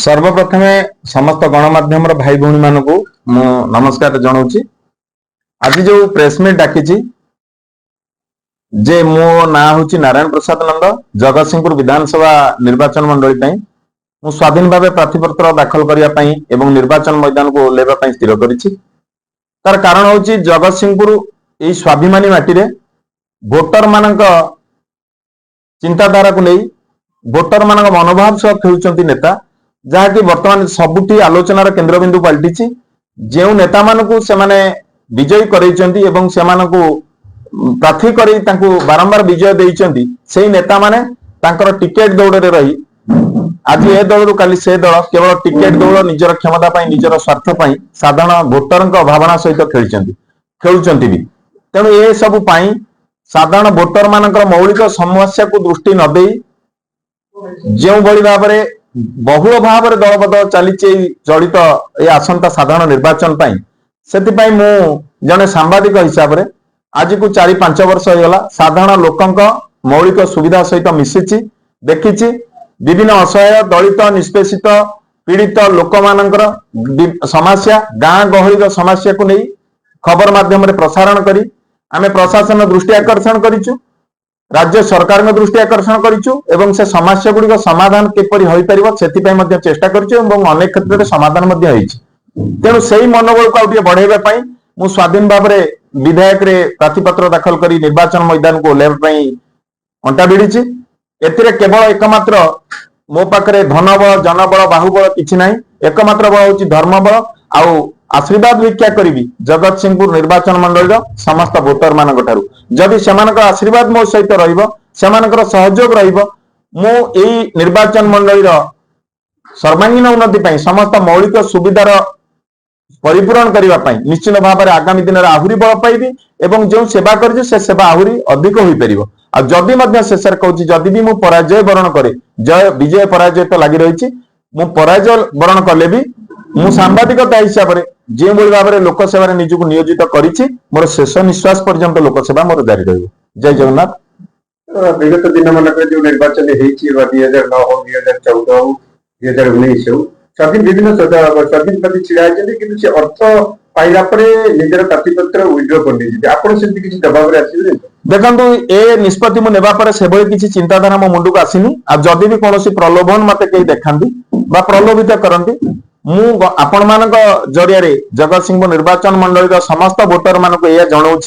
सर्वप्रथम समस्त गणमाध्यम भाई भौणी मान को नमस्कार जनाऊँ। आज जो प्रेसमिट डाकी जे मो ना हूँ नारायण प्रसाद नंद जगतसिंहपुर विधानसभा निर्वाचन मंडली मु स्वाधीन भाव प्रार्थीपत्र दाखल करने एवं निर्वाचन मैदान को ओह्लैवा स्थिर करिछि। तार कारण हूँ जगतसिंहपुर यही स्वाभिमानी माटी भोटर मानक चिंताधारा को नहीं भोटर मानक मनोभाव सह खेलुचंती नेता जहाँकि वर्तमान सबुठी आलोचनार केन्द्रबिंदु पलटि जो नेता मानकु से माने विजयी करैचंती एवं से मानकु प्रार्थी करी तांकु बारंबार विजय देइचंती सेही नेता माने तांकर टिकेट दौड़े रही आज ए दल काली से दल केवल टिकेट दौड़ निजर क्षमता पाई निजर स्वार्थ पाई साधारण भोटर भावना सहित खेलुचंती भी। तेणु ए सबु पाई साधारण भोटर मानकर मौलिक समस्या को दृष्टि न देई जो भली भाव में बहुल भाव में दलबदल चली जड़ित ये आसंता साधारण निर्वाचन से मु जने सांबादिक हिसाब से आज को 4-5 वर्ष होगा साधारण लोकंक मौलिक सुविधा सहित मिशिची देखी विभिन्न असहाय दलित निष्पेषित पीड़ित लोक मानकर समस्या गाँ गहली समस्या को नहीं खबर माध्यम प्रसारण करी आमे प्रशासन दृष्टि आकर्षण करिचु राज्य सरकार दृष्टि आकर्षण करिचु एवं से समस्या गुड़िक समाधान किपरि होई परिबो सेति मध्य चेष्टा करिचु एवं अनेक क्षेत्र में समाधान मध्य होईछि। तेणु सेही मनोबल को आउटे बढ़ाइबा पई मु स्वाधीन भाव में विधायक रे प्रार्थीपत्र दाखल करी निर्वाचन मैदान को ओह्लैबा पई अंटा भिड़िछि। एथिरे केवल एकमात्र मो पाखरे धनबल जनबल बाहुबल किछि नाही एकमात्र बल होछि धर्मबल आउ आशीर्वाद भिक्षा करी जगतसिंहपुर निर्वाचन मंडल समस्त भोटर मान जदि से आशीर्वाद मो सहित रही सहयोग रु निर्वाचन मंडल सर्वांगीन उन्नति समस्त मौलिक सुविधार परिपूरण करने निश्चित भाव में आगामी दिन में आहरी बल पाइबी एवं जो सेवा कर सेवा आहरी अधिक हो पार। जदि शेष कहूँ जदि भी मुझे पराजय वरण करे जय विजय पराजय तो लगी रही मु पराजय वरण कले भी मु सांबादिकता हिसाब से जो भाव में लोकसेवा निजक नियोजित करिछि मोर शेष निश्वास पर्यंत लोकसेवा मोर जारी रहिबो। जय जगन्नाथ। विगत दिन मानक जो निर्वाचन होइछि 2009 हो 2014 हो 2019 हो स्वाधीन विभिन्न स्वाधीन प्रति छिड़ा होइछन्ति किंतु से अर्थ पाइला परे निजर प्रार्थीपत्र विड्रॉ कर दिछि आपण सेति किछि दबाव रे आसीबे देखंतु ए निष्पत्ति मु नेबा परे सेबळे किछि चिंताधारा मो मुंडू को आसीनी आ जदि भी कोनोसी प्रलोभन मते केही देखांती बा प्रलोभित करंती मु आपण मानक जरिया रे जगतसिंहपुर निर्वाचन मंडल समस्त भोटर मानक यह जनाऊँ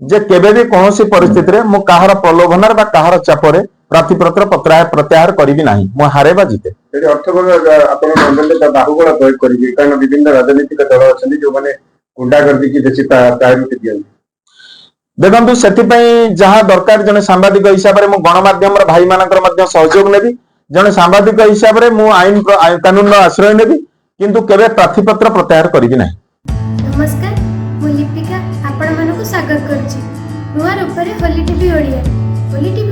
जे केबे भी कोनोसी परिस्थिति रे मु काहर प्रलोभन बा काहर चापरे प्रार्थीपत्र प्रत्याहार करिबि नाही मु हारे बा जीते एडी अर्थबल आपण मंडल बाहुबल प्रयोग करिबि कारण विभिन्न राजनीतिक दल अछन्ति जो माने गुंडागर्दी की बेसी प्रायोरिटी दियन्ति। देखंतु सेति पई जहा दरकार जने सांबादिक हिसाब रे मु गणमाध्यम रे भाई मानकर मध्य सहयोग नेबी जने सांबादिक हिसाब रे मु आईन कानून रो आश्रय नेबी किंतु केबे प्रार्थीपत्र प्रत्याहार करिबि नाही। नमस्कार मु लिपिका आपण मानको स्वागत करछि नुआ रूपरे होली टीवी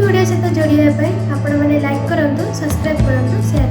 ओडिया सहित जोड़िया आपण माने लाइक करंतु सब्सक्राइब करंतु शेयर